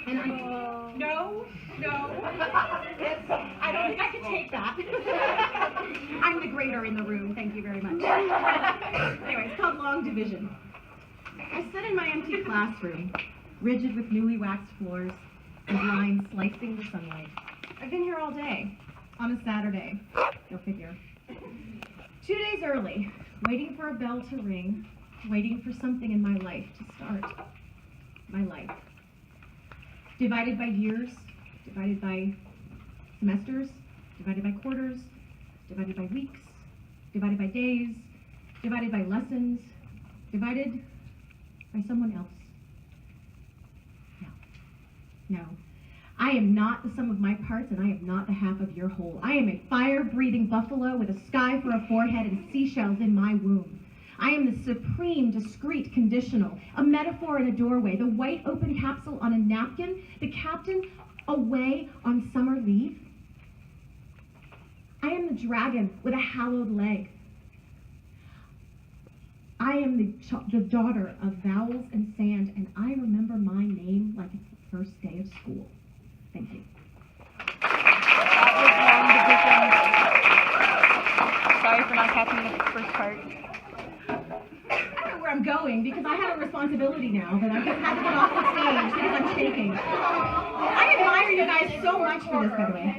And no, I don't think I could take that. I'm the grader in the room, thank you very much. Anyway, it's called long division. I sit in my empty classroom, rigid with newly waxed floors and lines slicing the sunlight. I've been here all day, on a Saturday, go figure. 2 days early, waiting for a bell to ring, waiting for something in my life to start. My life. Divided by years, divided by semesters, divided by quarters, divided by weeks, divided by days, divided by lessons, divided by someone else. No. I am not the sum of my parts, and I am not the half of your whole. I am a fire-breathing buffalo with a sky for a forehead and seashells in my womb. I am the supreme, discreet, conditional, a metaphor in a doorway, the white open capsule on a napkin, the captain away on summer leave. I am the dragon with a hallowed leg. I am the daughter of vowels and sand, and I remember my name like it's the first day of school. Thank you. Sorry for not catching the first part. I don't know where I'm going because I have a responsibility now that I just had to get off the stage because I'm shaking. I admire you guys so much for this, by the way.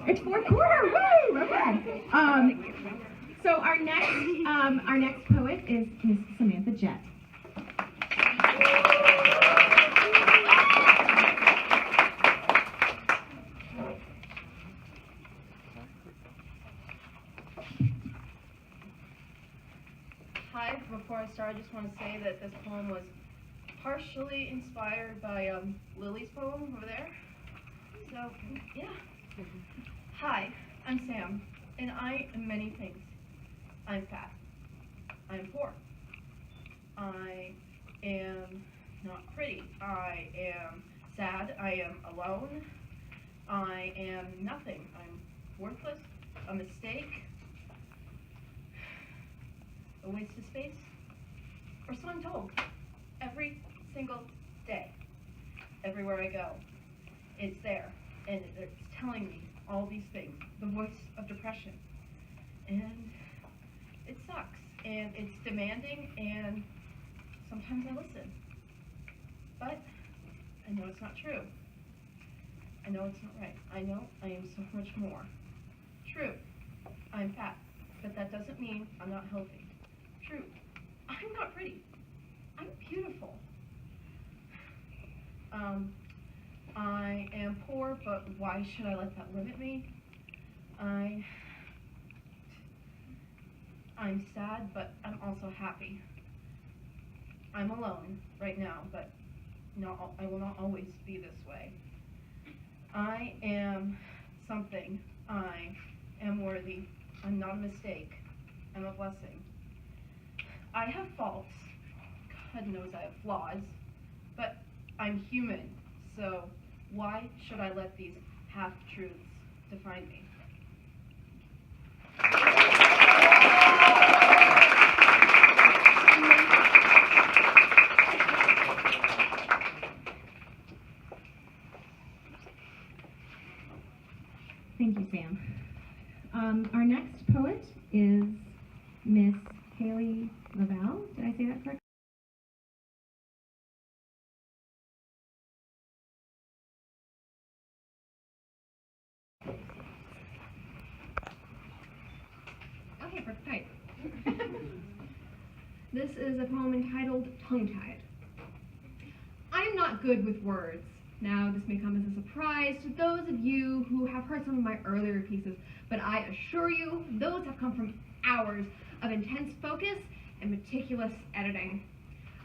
It's fourth quarter, woo! Okay. So our next poet is Miss Samantha Jett. Hi, before I start, I just want to say that this poem was partially inspired by Lily's poem over there. So, yeah. Hi, I'm Sam, and I am many things. I'm fat. I'm poor. I am not pretty. I am sad. I am alone. I am nothing. I'm worthless, a mistake, a waste of space, or so I'm told. Every single day, everywhere I go, it's there, and it's telling me all these things, the voice of depression, and it sucks, and it's demanding, and sometimes I listen, but I know it's not true. I know it's not right. I know I am so much more. True, I'm fat, but that doesn't mean I'm not healthy. True, I'm not pretty. I'm beautiful. I am poor, but why should I let that limit me? I'm sad, but I'm also happy. I'm alone right now, but I will not always be this way. I am something. I am worthy. I'm not a mistake. I'm a blessing. I have faults. God knows I have flaws. But I'm human, so why should I let these half-truths define me? Thank you, Sam. Our next poet is Miss Haley Laval. Did I say that correctly? Okay, perfect. This is a poem entitled Tongue-Tied. I'm not good with words. Now, this may come as a surprise to those of you who have heard some of my earlier pieces, but I assure you, those have come from hours of intense focus and meticulous editing.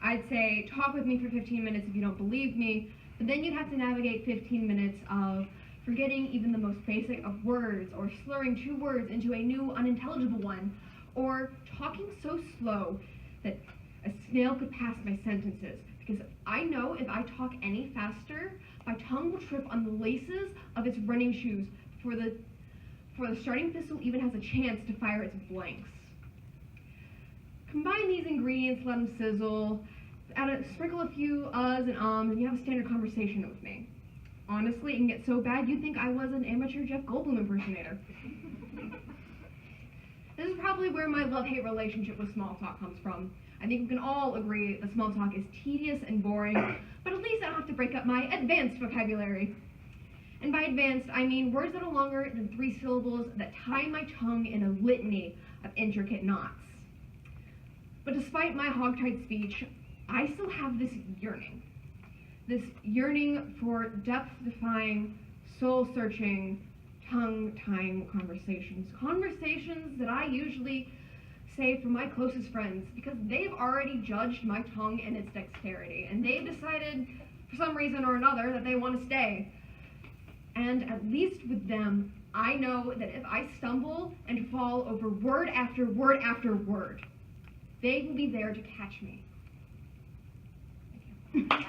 I'd say talk with me for 15 minutes if you don't believe me, but then you'd have to navigate 15 minutes of forgetting even the most basic of words, or slurring two words into a new unintelligible one, or talking so slow that a snail could pass my sentences, because I know if I talk any faster, my tongue will trip on the laces of its running shoes before the starting pistol even has a chance to fire its blanks. Combine these ingredients, let them sizzle, sprinkle a few uhs and ums, and you have a standard conversation with me. Honestly, it can get so bad you'd think I was an amateur Jeff Goldblum impersonator. This is probably where my love-hate relationship with small talk comes from. I think we can all agree that small talk is tedious and boring, but at least I don't have to break up my advanced vocabulary. And by advanced, I mean words that are longer than 3 syllables that tie my tongue in a litany of intricate knots. But despite my hogtied speech, I still have this yearning for depth-defying, soul-searching, tongue-tying conversations that I usually save for my closest friends because they've already judged my tongue and its dexterity, and they've decided, for some reason or another, that they want to stay. And at least with them, I know that if I stumble and fall over word after word after word, they will be there to catch me. Thank you.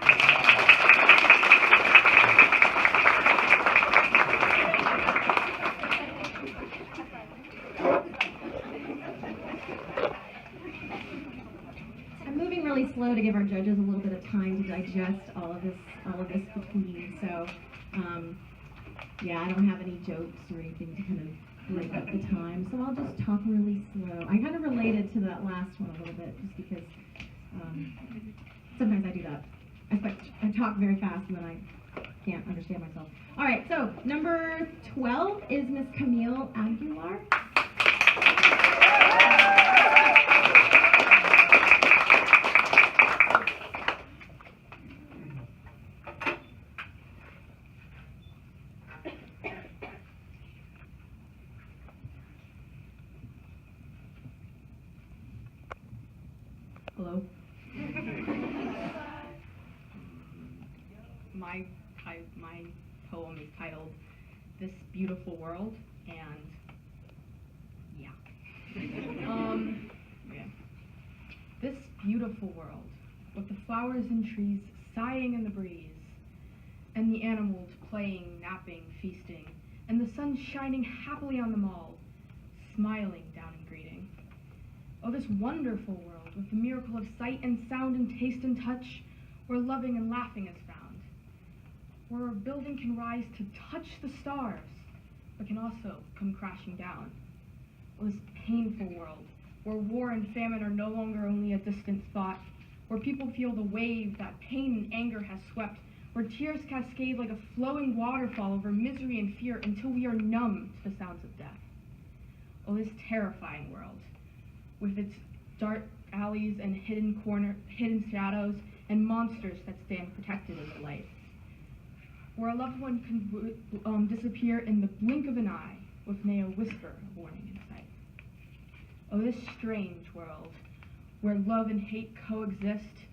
I'm moving really slow to give our judges a little bit of time to digest all of this between. So, yeah, I don't have any jokes or anything to kind of break up the time. So I'll just talk really slow. I kind of related to that last one a little bit, just because sometimes I do that. I talk very fast and then I can't understand myself. All right, so number 12 is Miss Camille Aguilar. Hello. My poem is titled "This Beautiful World," and yeah. This beautiful world, with the flowers and trees sighing in the breeze, and the animals playing, napping, feasting, and the sun shining happily on them all, smiling down in greeting. Oh, this wonderful world, with the miracle of sight and sound and taste and touch, where loving and laughing is found, where a building can rise to touch the stars, but can also come crashing down. Oh, this painful world, where war and famine are no longer only a distant thought, where people feel the wave that pain and anger has swept, where tears cascade like a flowing waterfall over misery and fear until we are numb to the sounds of death. Oh, this terrifying world, with its dark alleys and hidden shadows and monsters that stand protected in the light, where a loved one can disappear in the blink of an eye with nay a whisper of warning in sight. Oh, this strange world, where love and hate coexist,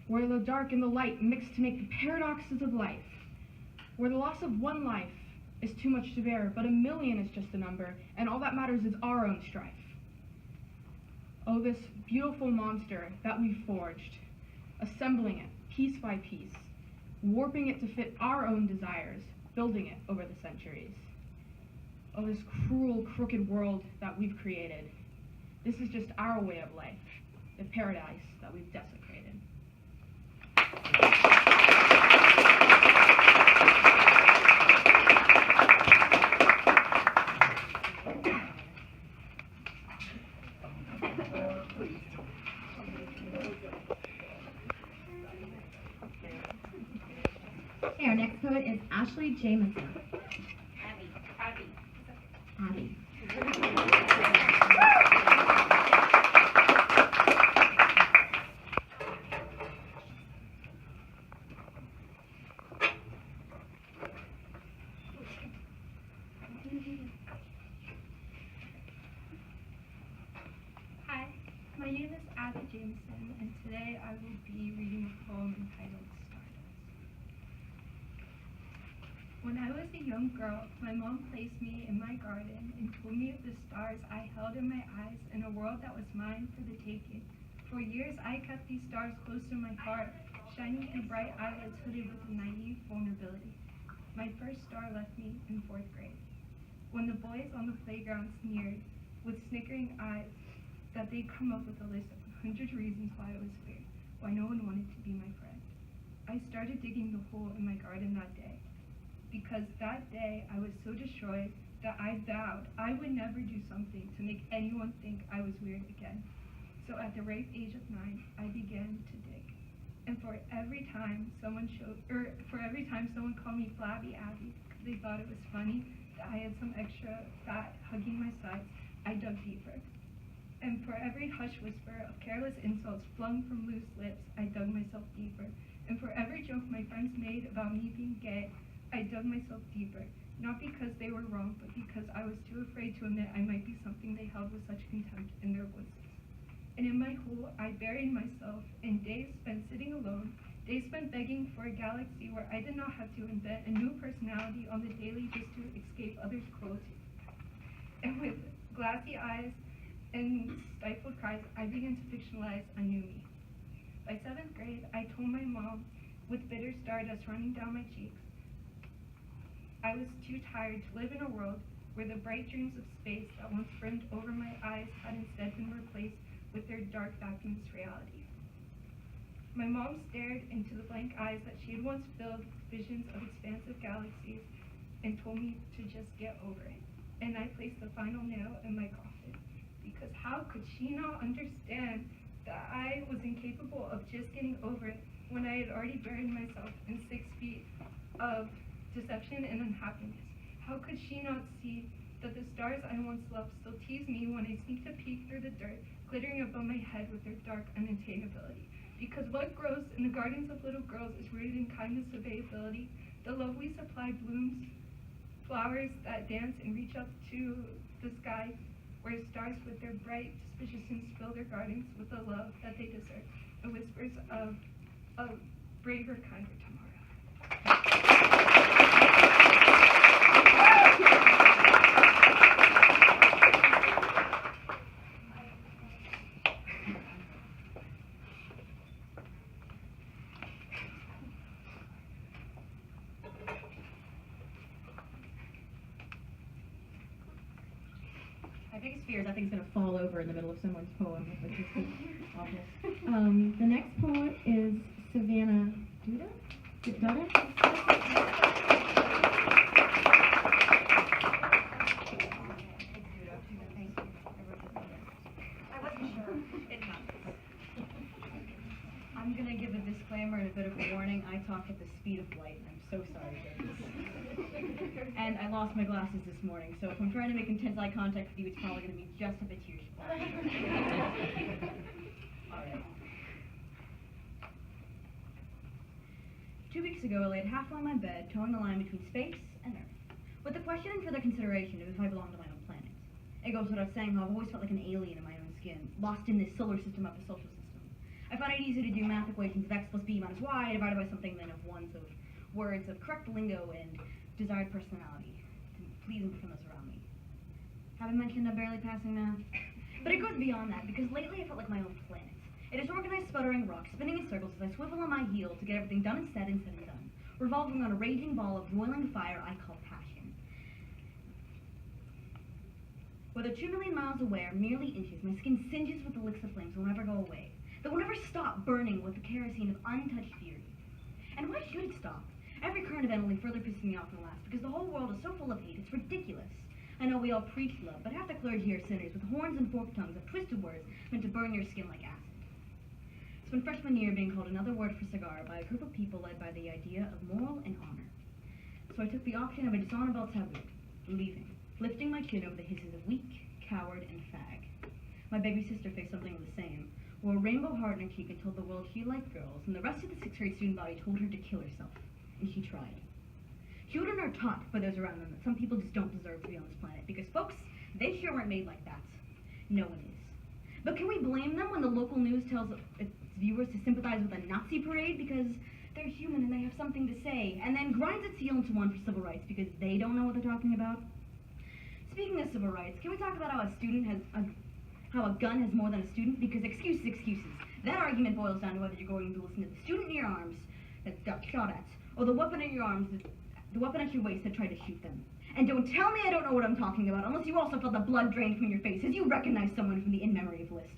where the dark and the light mix to make the paradoxes of life, where the loss of one life is too much to bear, but 1,000,000 is just a number, and all that matters is our own strife. Oh, this beautiful monster that we've forged, assembling it piece by piece, warping it to fit our own desires, building it over the centuries. Oh, this cruel, crooked world that we've created. This is just our way of life, the paradise that we've desecrated. Okay, our next poet is Ashley Jameson. Abby. Hi, my name is Abby Jameson, and today I will be reading a poem entitled Stardust. When I was a young girl, my mom placed me in my garden and told me of the stars I held in my eyes in a world that was mine for the taking. For years I kept these stars close to my heart, shining through bright eyelids hooded with a naive vulnerability. My first star left me in 4th grade, when the boys on the playground sneered with snickering eyes that they'd come up with a list of 100 reasons why it was weird. why no one wanted to be my friend. I started digging the hole in my garden that day, because that day I was so destroyed that I vowed I would never do something to make anyone think I was weird again. So at the ripe age of 9, I began to dig. And for every time someone called me Flabby Abby because they thought it was funny that I had some extra fat hugging my sides, I dug deeper. And for every hush whisper of careless insults flung from loose lips, I dug myself deeper. And for every joke my friends made about me being gay, I dug myself deeper. Not because they were wrong, but because I was too afraid to admit I might be something they held with such contempt in their voices. And in my hole, I buried myself in days spent sitting alone, days spent begging for a galaxy where I did not have to invent a new personality on the daily just to escape others' cruelty. And with glassy eyes and stifled cries, I began to fictionalize a new me. By 7th grade, I told my mom, with bitter stardust running down my cheeks, I was too tired to live in a world where the bright dreams of space that once brimmed over my eyes had instead been replaced with their dark, vacuous reality. My mom stared into the blank eyes that she had once filled with visions of expansive galaxies and told me to just get over it. And I placed the final nail in my coffin, because how could she not understand that I was incapable of just getting over it when I had already buried myself in 6 feet of deception and unhappiness? How could she not see that the stars I once loved still tease me when I sneak a peek through the dirt, glittering above my head with their dark unattainability? Because what grows in the gardens of little girls is rooted in kindness, obeyability. The love we supply blooms, flowers that dance and reach up to the sky, where stars with their bright suspiciousness fill their gardens with the love that they deserve, and whispers of a braver, kinder tomorrow. My biggest fear is that thing's going to fall over in the middle of someone's poem, which is awful. The next poet is Savannah Duda? I wasn't sure. It happens. I'm going to give a disclaimer and a bit of a warning. I talk at the speed of light, and I'm so sorry, James. And I lost my glasses this morning, so if I'm trying to make intense eye contact with you, it's probably going to be just a bit teary. All right. 2 weeks ago, I laid half on my bed, towing the line between space and Earth, with the question and further consideration of if I belong to my own planet. It goes without saying how I've always felt like an alien in my own skin, lost in this solar system of the social system. I find it easy to do math equations of x plus b minus y divided by something then of ones of words of correct lingo and desired personality to please and befriend those around me. Haven't mentioned I'm barely passing math, but it goes beyond that because lately I felt like my own planet. It is organized sputtering rock, spinning in circles as I swivel on my heel to get everything done and said and done, revolving on a raging ball of boiling fire I call passion. Whether 2 million miles away or merely inches, my skin singes with the licks of flames that will never go away, that will never stop burning with the kerosene of untouched fury. And why should it stop? Every current event only further pisses me off than last, because the whole world is so full of hate, it's ridiculous. I know we all preach love, but half the clergy are sinners with horns and forked tongues of twisted words meant to burn your skin like acid. Spent freshman year being called another word for cigar by a group of people led by the idea of moral and honor. So I took the option of a dishonorable taboo, leaving, lifting my chin over the hisses of weak, coward, and fag. My baby sister faced something of the same, wore a rainbow heart in her cheek and told the world she liked girls, and the rest of the 6th grade student body told her to kill herself. And she tried. Children are taught by those around them that some people just don't deserve to be on this planet, because folks, they sure weren't made like that. No one is. But can we blame them when the local news tells its viewers to sympathize with a Nazi parade because they're human and they have something to say, and then grinds its heel into one for civil rights because they don't know what they're talking about? Speaking of civil rights, can we talk about how a gun has more than a student? Because excuses. That argument boils down to whether you're going to listen to the student in your arms that got shot at, or the weapon in your arms, the weapon at your waist that tried to shoot them. And don't tell me I don't know what I'm talking about, unless you also felt the blood drained from your face as you recognize someone from the in-memory list.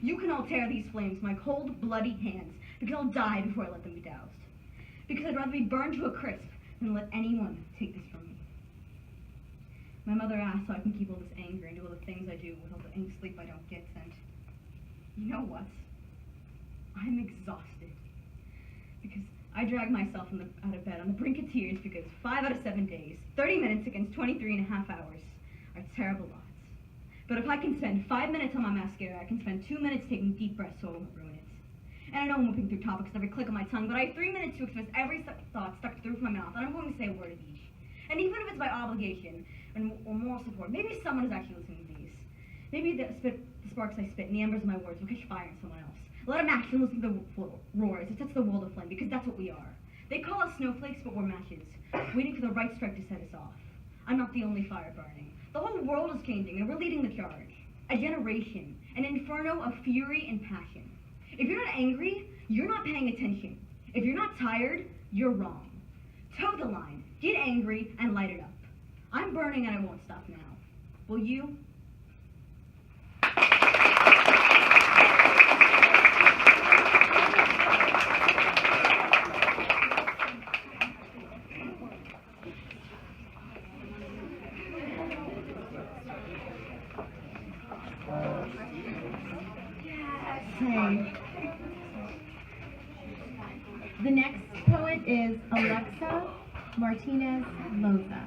You can all tear these flames with my cold, bloody hands, because I'll die before I let them be doused. Because I'd rather be burned to a crisp than let anyone take this from me. My mother asks how I can keep all this anger and do all the things I do with all the any sleep I don't get, and you know what? I'm exhausted. Because I drag myself out of bed on the brink of tears because 5 out of 7 days, 30 minutes against 23 and a half hours, are terrible odds. But if I can spend 5 minutes on my mascara, I can spend 2 minutes taking deep breaths so I won't ruin it. And I know I'm whipping through topics with every click of my tongue, but I have 3 minutes to express every thought stuck through from my mouth, and I'm going to say a word of each. And even if it's by obligation or moral support, maybe someone is actually listening to these. Maybe the sparks I spit and the embers of my words will catch fire in someone else. Let them actually listen to the roars that sets the world aflame, because that's what we are. They call us snowflakes, but we're matches, waiting for the right strike to set us off. I'm not the only fire burning. The whole world is changing, and we're leading the charge. A generation, an inferno of fury and passion. If you're not angry, you're not paying attention. If you're not tired, you're wrong. Toe the line, get angry, and light it up. I'm burning and I won't stop now. Will you? Okay. The next poet is Alexa Martinez Loza.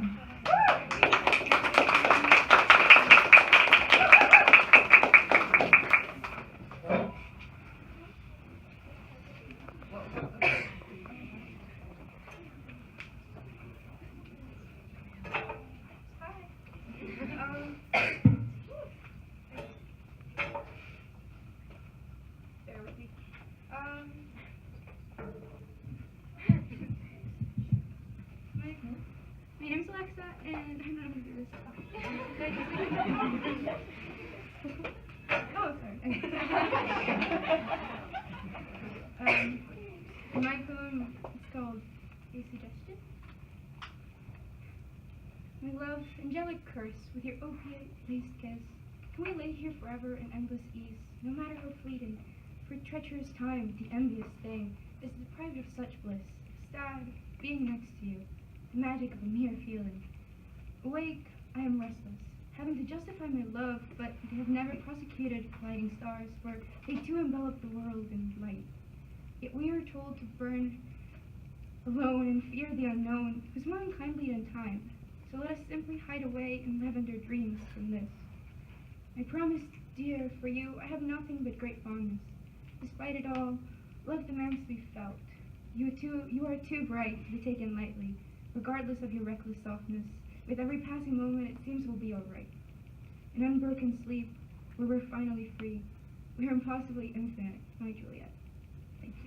Bear with me. My name's Alexa, and I'm not gonna do this. Oh, sorry. My poem is called A Suggestion. My love, angelic curse, with your opiate-laced kiss, can we lay here forever in endless ease, no matter how fleeting? For treacherous time, the envious thing, is deprived of such bliss, sad, being next to you, the magic of a mere feeling. Awake, I am restless, having to justify my love, but they have never prosecuted colliding stars, for they too envelop the world in light. Yet we are told to burn alone and fear the unknown, who's more unkindly than time. So let us simply hide away in lavender dreams from this. I promise, dear, for you I have nothing but great fondness. Despite it all, love demands to be felt. You are too bright to be taken lightly, regardless of your reckless softness. With every passing moment, it seems we'll be all right. An unbroken sleep, where we're finally free. We are impossibly infinite, my Juliet. Thank you.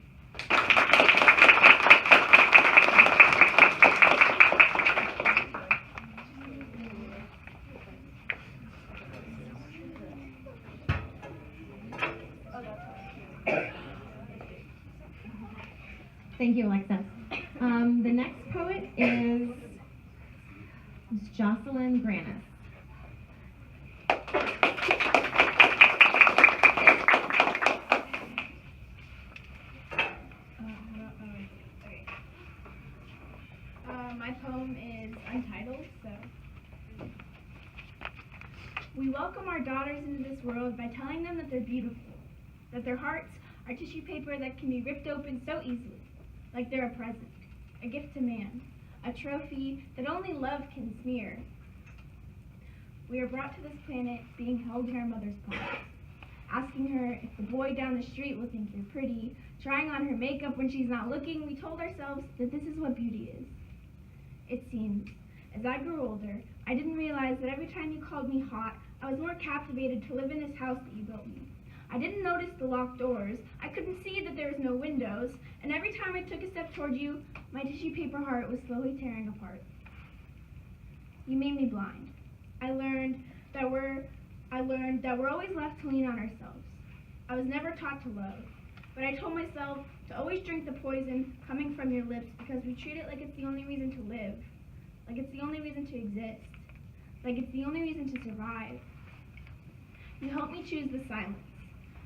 Thank you, Alexa. The next poet is Jocelyn Granis. My poem is untitled, so. We welcome our daughters into this world by telling them that they're beautiful, that their hearts are tissue paper that can be ripped open so easily, like they're a present, a gift to man, a trophy that only love can smear. We are brought to this planet being held in our mother's palms, asking her if the boy down the street will think you're pretty, trying on her makeup when she's not looking. We told ourselves that this is what beauty is. It seems, as I grew older, I didn't realize that every time you called me hot, I was more captivated to live in this house that you built me. I didn't notice the locked doors, I couldn't see that there was no windows, and every time I took a step toward you, my tissue paper heart was slowly tearing apart. You made me blind. I learned that we're always left to lean on ourselves. I was never taught to love, but I told myself to always drink the poison coming from your lips because we treat it like it's the only reason to live, like it's the only reason to exist, like it's the only reason to survive. You helped me choose the silence.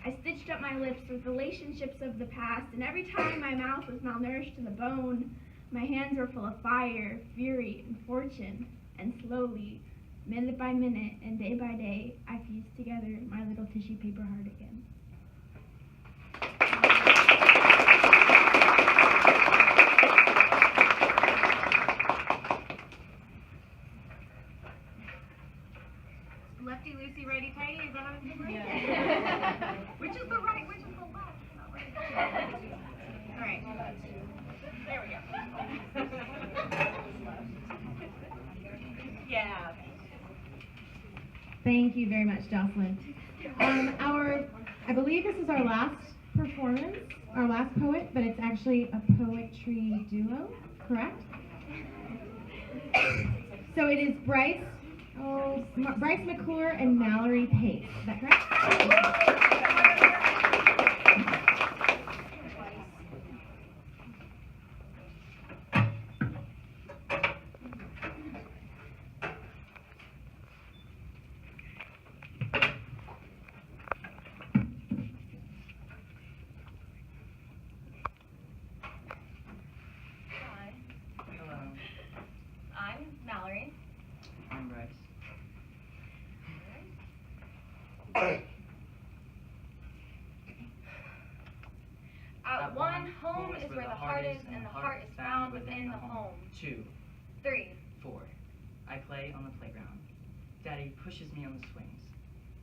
I stitched up my lips with relationships of the past, and every time my mouth was malnourished to the bone, my hands were full of fire, fury, and fortune, and slowly, minute by minute and day by day, I fused together my little tissue paper heart again. Lefty loosey, righty tighty, is that how it's going? Yeah. Which is the right, which is the left? Not right. All right. There we go. Yeah. Thank you very much, Jocelyn. I believe this is our last performance, our last poet, but it's actually a poetry duo, correct? So it is Bryce McClure and Mallory Pace. Is that correct? Hello. I'm Mallory. I'm Bryce. At one, home is where the heart is, and the heart is found within the home. 2, 3, 4. I play on the playground. Daddy pushes me on the swings.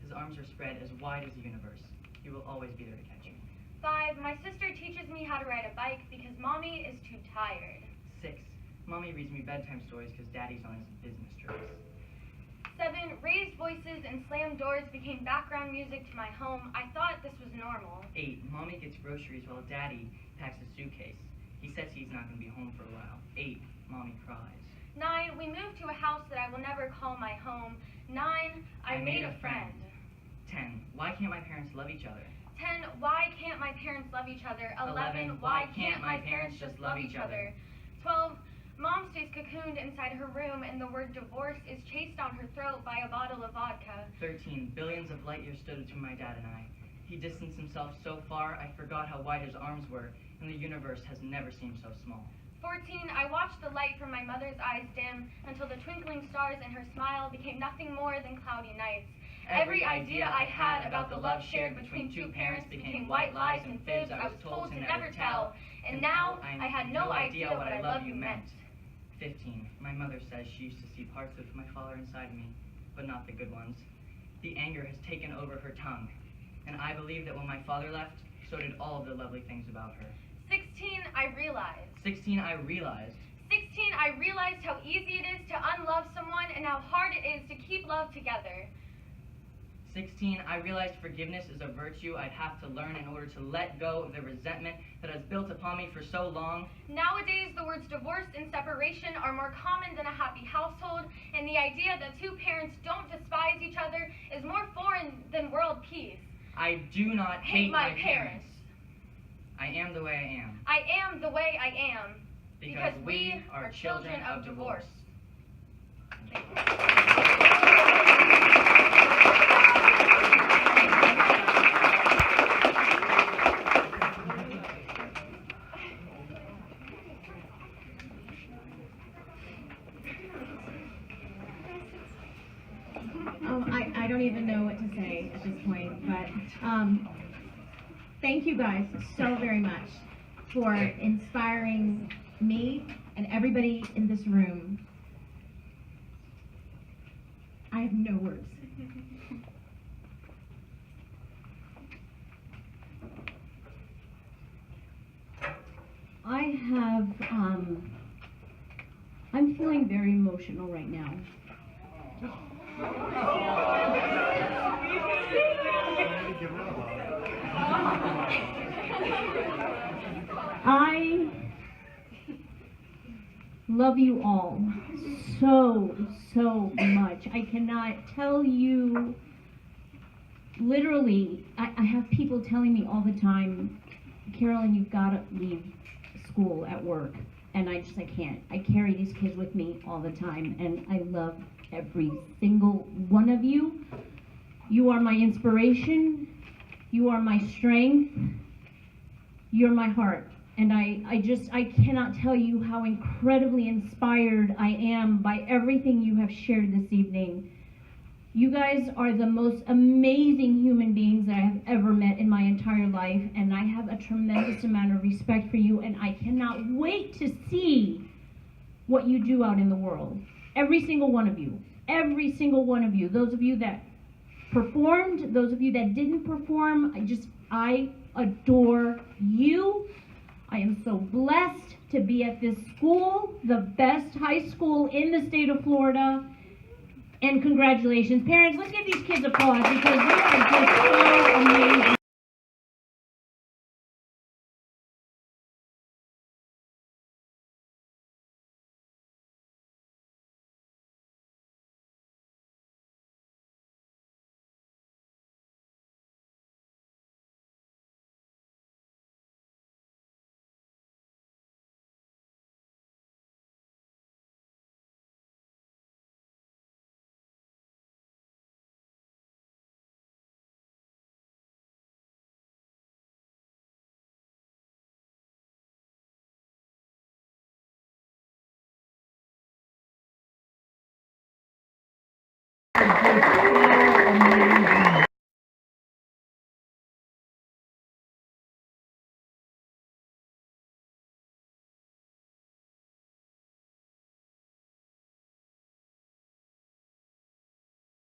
His arms are spread as wide as the universe. He will always be there to catch me. 5, my sister teaches me how to ride a bike because mommy is too tired. 6, Mommy reads me bedtime stories because Daddy's on his business trips. 7, raised voices and slammed doors became background music to my home. I thought this was normal. 8, Mommy gets groceries while Daddy packs a suitcase. He says he's not going to be home for a while. 8, Mommy cries. 9, we moved to a house that I will never call my home. 9, I made a friend. 10, why can't my parents love each other? 10, why can't my parents love each other? 11, why can't my parents just love each other? 12, Mom stays cocooned inside her room and the word divorce is chased down her throat by a bottle of vodka. 13, billions of light years stood between my dad and I. He distanced himself so far, I forgot how wide his arms were, and the universe has never seemed so small. 14, I watched the light from my mother's eyes dim until the twinkling stars in her smile became nothing more than cloudy nights. Every idea I had about the love shared between two parents became white lies and fibs I was told to never tell. And now I had no idea what I love you meant. 15, my mother says she used to see parts of my father inside me, but not the good ones. The anger has taken over her tongue, and I believe that when my father left, so did all of the lovely things about her. 16, I realized. 16, I realized. 16, I realized how easy it is to unlove someone and how hard it is to keep love together. 16, I realized forgiveness is a virtue I'd have to learn in order to let go of the resentment that has built upon me for so long. Nowadays, the words divorce and separation are more common than a happy household, and the idea that two parents don't despise each other is more foreign than world peace. I do not hate my parents. I am the way I am. I am the way I am. Because we are children of divorce. I don't even know what to say at this point, but thank you guys so very much for inspiring me and everybody in this room. I have no words. I have, I'm feeling very emotional right now. I love you all so much. I cannot tell you, literally, I have people telling me all the time, Carolyn, you've got to leave school at work. And I can't. I carry these kids with me all the time, and I love every single one of you. You are my inspiration. You are my strength. You're my heart. And I cannot tell you how incredibly inspired I am by everything you have shared this evening. You guys are the most amazing human beings that I have ever met in my entire life, and I have a tremendous amount of respect for you, and I cannot wait to see what you do out in the world. Every single one of you. Every single one of you. Those of you that performed, those of you that didn't perform, I adore you. I am so blessed to be at this school, the best high school in the state of Florida. And congratulations. Parents, let's give these kids applause because they are just so amazing. Thank you.